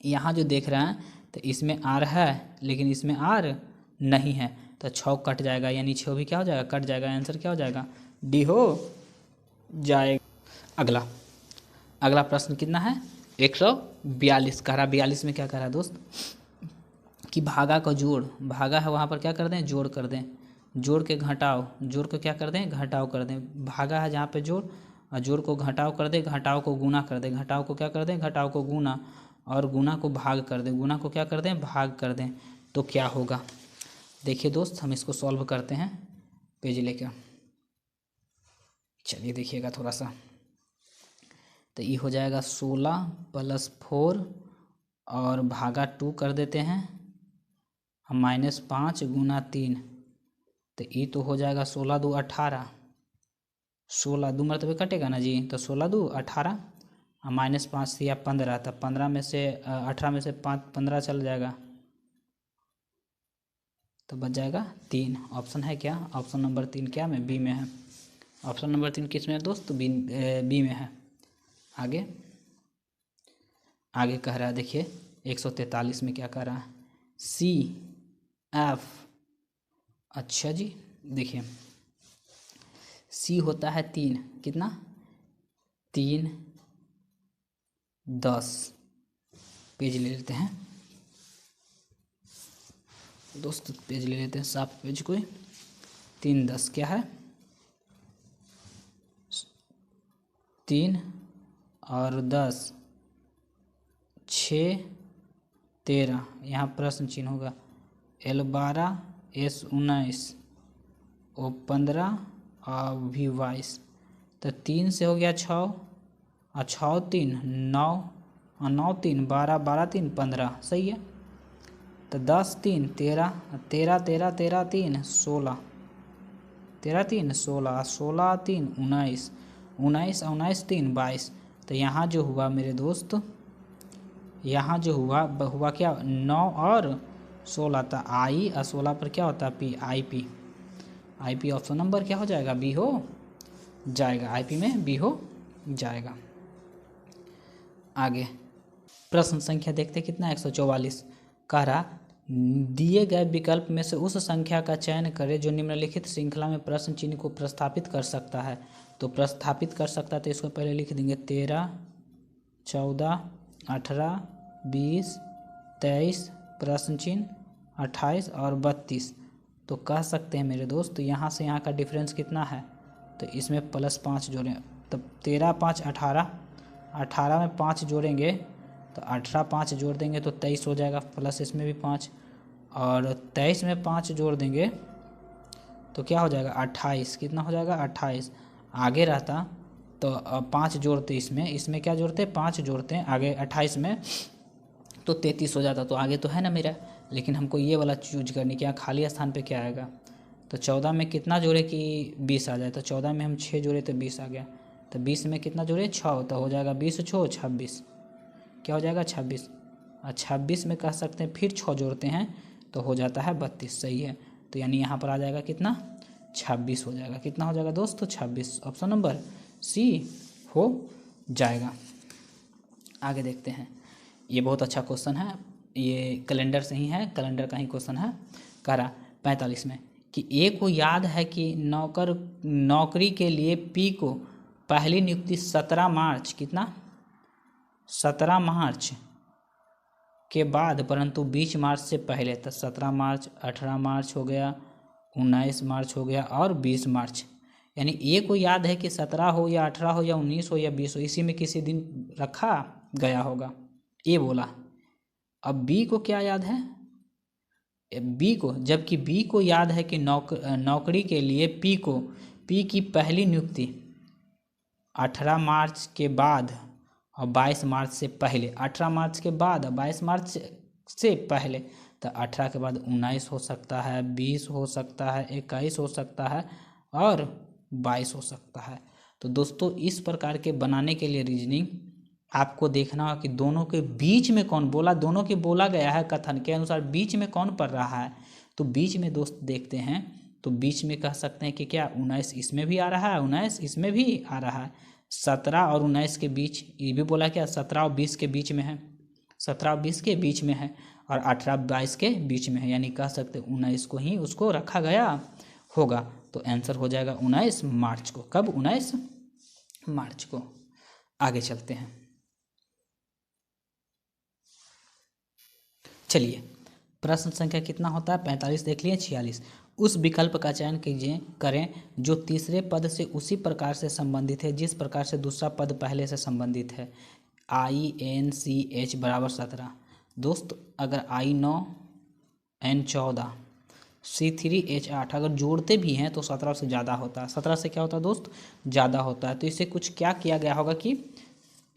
यहाँ जो देख रहे हैं तो इसमें आर है लेकिन इसमें आर नहीं है, तो 6 कट जाएगा, यानी 6 भी क्या हो जाएगा, कट जाएगा। आंसर क्या हो जाएगा, डी हो जाएगा। अगला प्रश्न कितना है, 142 कह रहा। 42 में क्या कह रहा है दोस्त कि भागा का जोड़, भागा है वहाँ पर क्या कर दें, जोड़ कर दें, जोड़ के घटाओ, जोड़ को क्या कर दें, घटाओ कर दें। भागा है जहाँ पे जोड़, और जोड़ को घटाओ कर दें, घटाओ को गुना कर दें, घटाओ को क्या कर दें, घटाओ को गुना, और गुना को भाग कर दें, गुना को क्या कर दें, भाग कर दें। तो क्या होगा, देखिए दोस्त हम इसको सॉल्व करते हैं पेज लेकर। चलिए देखिएगा थोड़ा सा, तो ये हो जाएगा 16 + 4 और भागा 2 कर देते हैं, हम -5 × 3, तो ये तो हो जाएगा 16 × 2 = 18, 16 2 मरतबे कटेगा ना जी, तो 16 × 2 = 18, और -5 से या 15, तब 15 में से 18 में से 5 15 चल जाएगा, तो बच जाएगा 3। ऑप्शन है क्या, ऑप्शन नंबर 3 क्या में, बी में है। ऑप्शन नंबर 3 किस में है दोस्त, बी में है। आगे आगे कह रहा है, देखिए 143 में क्या कह रहा है, सी एफ। अच्छा जी, देखिए सी होता है 3, कितना 3 10, पेज ले लेते हैं दोस्त, पेज ले लेते हैं साफ पेज कोई। 3 10 क्या है, 3 और 10 6 13, यहाँ प्रश्न चिन्ह होगा, L 12 S 19 O 15 और V 22, तो 3 से हो गया 6 और 6 3 9 और 9 3 12, 12 3 15, सही है। तो 10 3 13, 13 13 13 3 16, 13 3 16, 16 3 19, 19 और 19 3 22। तो यहाँ जो हुआ मेरे दोस्त, यहाँ जो हुआ क्या, 9 और 16 था आई, और 16 पर क्या होता है P, I P. I P option number क्या हो जाएगा, बी हो जाएगा, आई पी में बी हो जाएगा। आगे प्रश्न संख्या देखते कितना, 144 कह रहा, दिए गए विकल्प में से उस संख्या का चयन करें जो निम्नलिखित श्रृंखला में प्रश्न चिन्ह को प्रस्थापित कर सकता है। तो प्रस्थापित कर सकता है तो इसको पहले लिख देंगे 13 14 18 20 23 प्रश्न चिन्ह 28 और 32। तो कह सकते हैं मेरे दोस्त, तो यहाँ से यहाँ का डिफरेंस कितना है, तो इसमें +5 जोड़ें, तब 13 5 18, 18 में 5 जोड़ेंगे तो 18 5 जोड़ देंगे तो 23 हो जाएगा, प्लस इसमें भी 5, और 23 में 5 जोड़ देंगे तो क्या हो जाएगा 28, कितना हो जाएगा 28। आगे रहता तो 5 जोड़ते, इसमें क्या जोड़ते, 5 जोड़ते हैं आगे 28 में, तो 33 हो जाता। तो आगे तो है ना मेरा, लेकिन हमको ये वाला चूज करनी, क्या खाली स्थान पे क्या आएगा, तो 14 में कितना जोड़े कि 20 आ जाए, तो 14 में हम 6 जोड़े तो 20 आ गया, तो 20 में कितना जोड़े 6, तो हो जाएगा 20 6 26, क्या हो जाएगा 26, और 26 में कह सकते हैं फिर 6 जोड़ते हैं तो हो जाता है 32, सही है। तो यानी यहाँ पर आ जाएगा कितना 26 हो जाएगा, कितना हो जाएगा दोस्तों 26, ऑप्शन नंबर सी हो जाएगा। आगे देखते हैं, ये बहुत अच्छा क्वेश्चन है, ये कैलेंडर से ही है, कैलेंडर का ही क्वेश्चन है। कह रहा 45 में कि ए को याद है कि नौकरी के लिए पी को पहली नियुक्ति 17 मार्च, कितना 17 मार्च के बाद, परंतु 20 मार्च से पहले, तो 17 मार्च 18 मार्च हो गया, 19 मार्च हो गया और 20 मार्च, यानी ए को याद है कि 17 हो या 18 हो या 19 हो या 20 हो, इसी में किसी दिन रखा गया होगा, ए बोला। अब बी को क्या याद है, बी को, जबकि बी को याद है कि नौकरी के लिए पी की पहली नियुक्ति 18 मार्च के बाद और 22 मार्च से पहले, 18 मार्च के बाद और 22 मार्च से पहले, तो 18 के बाद 19 हो सकता है, 20 हो सकता है, 21 हो सकता है और 22 हो सकता है। तो दोस्तों इस प्रकार के बनाने के लिए रीजनिंग आपको देखना होगा कि दोनों के बीच में कौन बोला, दोनों के बोला गया है कथन के अनुसार बीच में कौन पढ़ रहा है। तो बीच में दोस्त देखते हैं, तो बीच में कह सकते हैं कि क्या 19 इसमें भी आ रहा है, 19 इसमें भी आ रहा है, 17 और 19 के बीच, ये भी बोला क्या 17 और 20 के बीच में है, 17 और 20 के बीच में है, और 18-22 के बीच में है, यानी कह सकते 19 को ही उसको रखा गया होगा। तो आंसर हो जाएगा 19 मार्च को। कब? 19 मार्च को। आगे चलते हैं। चलिए, प्रश्न संख्या कितना होता है? 45 देख लिए। 46, उस विकल्प का चयन कीजिए करें जो तीसरे पद से उसी प्रकार से संबंधित है जिस प्रकार से दूसरा पद पहले से संबंधित है। INCH बराबर 17। दोस्त अगर I 9 N 14 C3 H 8 अगर जोड़ते भी हैं तो 17 से ज़्यादा होता है। 17 से क्या होता है दोस्त? ज़्यादा होता है। तो इसे कुछ क्या किया गया होगा कि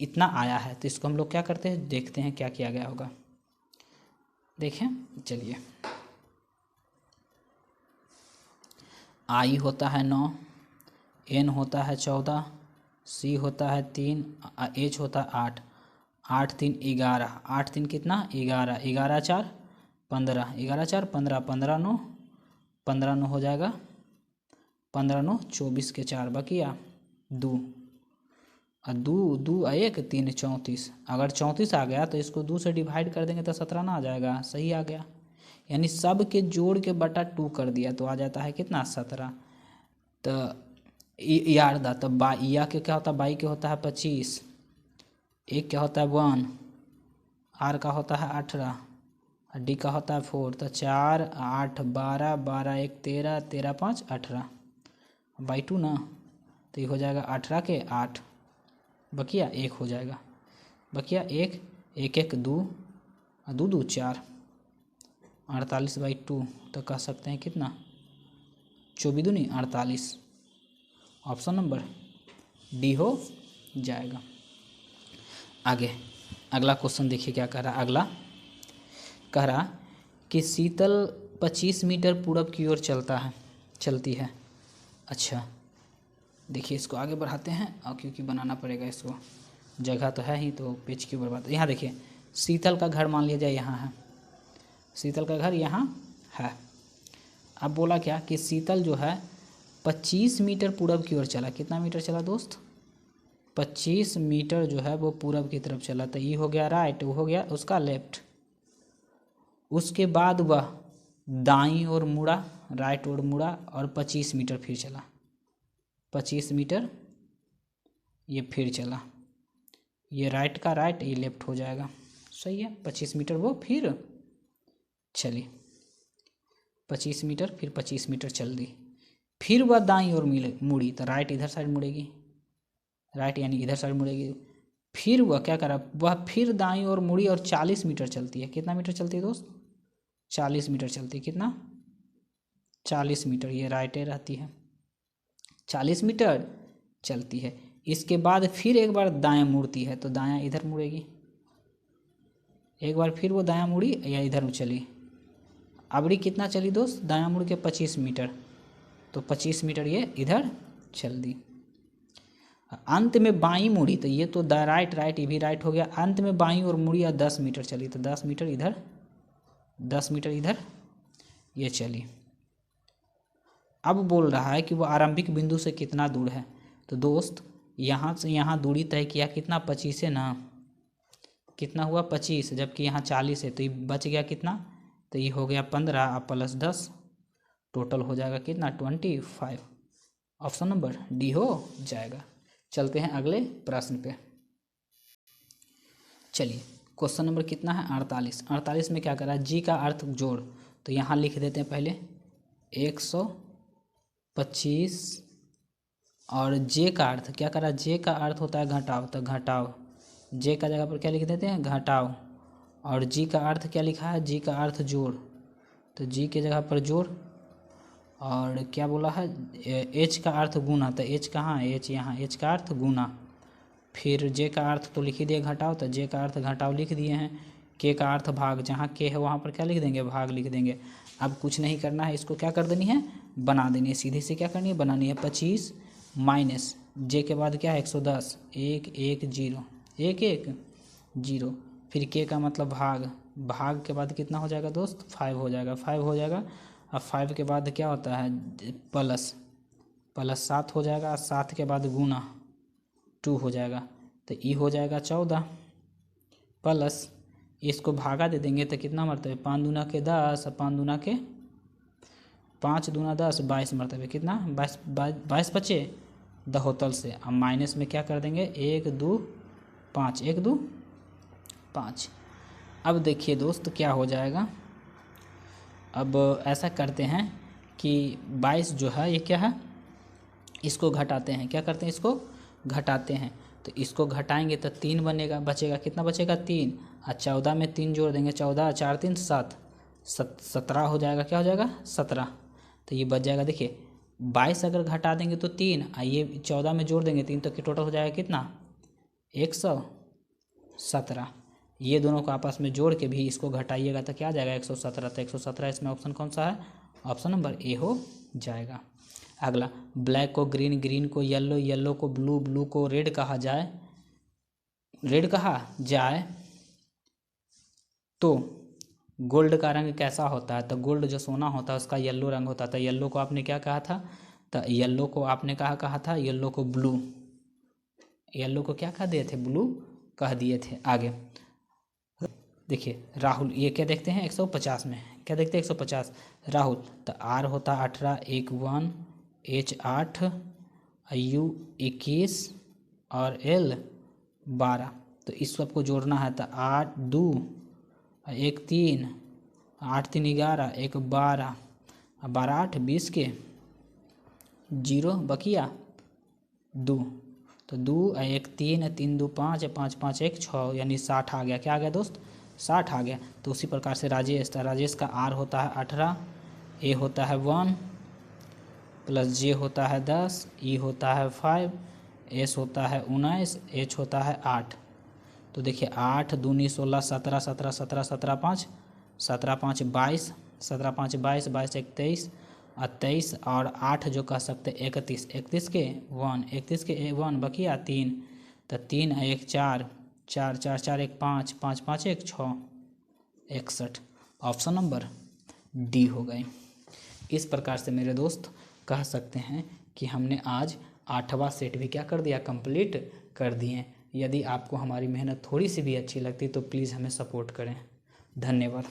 इतना आया है, तो इसको हम लोग क्या करते हैं, देखते हैं क्या किया गया होगा। देखें, चलिए, I होता है 9, N होता है 14, C होता है 3, H होता है 8, 8 3 11, 8 3 कितना? 11, 11 4 15, 11 4 15, 15 9, 15 9 हो जाएगा, 15 9 24 के 4 बकिया 2, और 2 2 1 3 34। अगर 34 आ गया तो इसको 2 से डिवाइड कर देंगे तो 17 ना आ जाएगा? सही आ गया। यानी सब के जोड़ के बटा 2 कर दिया तो आ जाता है कितना? 17। तो यार दा तो या के क्या होता है? बाई के होता है 25, एक क्या होता है 1, आर का होता है 18, और डी का होता है 4। तो 4 8 12, 12 1 13, 13 5 18 बाई 2 ना, तो ये हो जाएगा 18 के 8 बकिया 1 हो जाएगा, बकिया 1 1 1 2 और 2 2 4, 48 बाई 2। तो कह सकते हैं कितना? 24 दूनी 48। ऑप्शन नंबर डी हो जाएगा। आगे अगला क्वेश्चन देखिए क्या कह रहा है। अगला कह रहा कि शीतल 25 मीटर पूरब की ओर चलती है। अच्छा, देखिए इसको आगे बढ़ाते हैं, और क्योंकि बनाना पड़ेगा इसको, जगह तो है ही तो पेज की बर्बाद। यहाँ देखिए, शीतल का घर मान लिया जाए यहाँ है, शीतल का घर यहाँ है। अब बोला क्या कि शीतल जो है 25 मीटर पूरब की ओर चला। कितना मीटर चला दोस्त? 25 मीटर जो है वो पूरब की तरफ चला। तो ये हो गया राइट, वो हो गया उसका लेफ्ट। उसके बाद वह दाईं ओर मुड़ा, राइट ओर मुड़ा और 25 मीटर फिर चला, 25 मीटर ये फिर चला, ये राइट का राइट, ये लेफ्ट हो जाएगा। सही है, 25 मीटर वो फिर चली, 25 मीटर फिर 25 मीटर चल दी, फिर वह दाईं ओर मुड़ी। तो राइट इधर साइड मुड़ेगी, राइट यानी इधर साइड मुड़ेगी। फिर वह क्या करा, वह फिर दाईं ओर मुड़ी और 40 मीटर चलती है। कितना मीटर चलती है दोस्त? 40 मीटर चलती है। कितना? 40 मीटर। ये राइटे रहती है, 40 मीटर चलती है। इसके बाद फिर एक बार दायां मुड़ती है, तो दायां इधर मुड़ेगी, एक बार फिर वो दायां मुड़ी या इधर चली। अबड़ी कितना चली दोस्त? दायां मुड़ के 25 मीटर, तो 25 मीटर ये इधर चल दी। अंत में बाईं मुड़ी, तो ये तो राइट राइट, ये भी राइट हो गया। अंत में बाईं और मुड़ी और 10 मीटर चली, तो 10 मीटर इधर, 10 मीटर इधर ये चली। अब बोल रहा है कि वो आरंभिक बिंदु से कितना दूर है। तो दोस्त यहाँ से यहाँ दूरी तय किया कितना? 25 है ना, कितना हुआ? 25, जबकि यहाँ 40 है, तो ये बच गया कितना? तो ये हो गया 15 प्लस 10, टोटल हो जाएगा कितना? 25। ऑप्शन नंबर डी हो जाएगा। चलते हैं अगले प्रश्न पे। चलिए, क्वेश्चन नंबर कितना है? 48। 48 में क्या करा? जी का अर्थ जोड़, तो यहाँ लिख देते हैं पहले 125 और जे का अर्थ क्या करा, जे का अर्थ होता है घटाव, तो घटाव, जे का जगह पर क्या लिख देते हैं घटाव। और जी का अर्थ क्या लिखा है, जी का अर्थ जोड़, तो जी के जगह पर जोड़। और क्या बोला है, एच का अर्थ गुना, तो एच कहाँ है, एच यहाँ, एच का अर्थ गुना। फिर जे का अर्थ तो लिख ही दिए घटाव, तो जे का अर्थ घटाव लिख दिए हैं। के का अर्थ भाग, जहाँ के है वहाँ पर क्या लिख देंगे, भाग लिख देंगे। अब कुछ नहीं करना है, इसको क्या कर देनी है, बना देनी है, सीधे से क्या करनी है, बनानी है। 25 माइनस जे के बाद क्या है 110, 1 1 0, 1 1 0। फिर के का मतलब भाग, भाग के बाद कितना हो जाएगा दोस्त, 5 हो जाएगा, 5 हो जाएगा। अब 5 के बाद क्या होता है प्लस, प्लस 7 हो जाएगा, 7 के बाद गुना 2 हो जाएगा, तो ई हो जाएगा 14 प्लस इसको भागा दे देंगे तो कितना मरतबे, 5 दूना के 10, 5 दूना के 5 दूना 10, 22 मरतबे, कितना 22 बचे दहोतल से। अब माइनस में क्या कर देंगे, 1 2 5, 1 2 5। अब देखिए दोस्त क्या हो जाएगा, अब ऐसा करते हैं कि 22 जो है ये क्या है, इसको घटाते हैं, क्या करते हैं इसको घटाते हैं, तो इसको घटाएंगे तो 3 बनेगा, बचेगा कितना बचेगा 3, और 14 में 3 जोड़ देंगे, 14 4 3 7, 17 हो जाएगा, क्या हो जाएगा 17। तो ये बच जाएगा, देखिए 22 अगर घटा देंगे तो 3, और ये 14 में जोड़ देंगे 3, तो टोटल हो जाएगा कितना 117। ये दोनों को आपस में जोड़ के भी इसको घटाइएगा तो क्या आ जाएगा 117, तो 117 इसमें ऑप्शन कौन सा है, ऑप्शन नंबर ए हो जाएगा। अगला, ब्लैक को ग्रीन, ग्रीन को येलो, येलो को ब्लू, ब्लू को रेड कहा जाए, रेड कहा जाए तो गोल्ड का रंग कैसा होता है, तो गोल्ड जो सोना होता है उसका येलो रंग होता है, तो येलो को आपने क्या कहा था, तो येलो को आपने कहा था येलो को ब्लू, येलो को क्या कह दिए थे, ब्लू कह दिए थे। आगे देखिए राहुल, ये क्या देखते हैं 150 में, क्या देखते हैं 150 राहुल, तो आर होता 18, 1 1, एच 8, यू 21 और एल 12, तो इस सबको जोड़ना है, तो 8 2 1 3, 8 3 11, 1 12, 12 8 20 के 0 बकिया 2, तो 2 1 3 3 2 5 5 5 1 6, यानी 60 आ गया, क्या आ गया दोस्त 60 आ गया। तो उसी प्रकार से राजेश, राजेश का आर होता है 18, ए होता है 1 प्लस जे होता है 10, ई होता है 5, एस होता है 19, एच होता है 8। तो देखिए 8 दूनी 16, 17 17 17 17 5, 17 5 22, 17 5 22, 22 1 23 और 23 और 8 जो कह सकते 31, 31 के 1, 31 के 1 बकिया 3, तो 3 1 4, 4 4 4 1 5, 5 5 1 6, 61, ऑप्शन नंबर डी हो गए। इस प्रकार से मेरे दोस्त कह सकते हैं कि हमने आज 8वां सेट भी क्या कर दिया, कंप्लीट कर दिए। यदि आपको हमारी मेहनत थोड़ी सी भी अच्छी लगती तो प्लीज़ हमें सपोर्ट करें। धन्यवाद।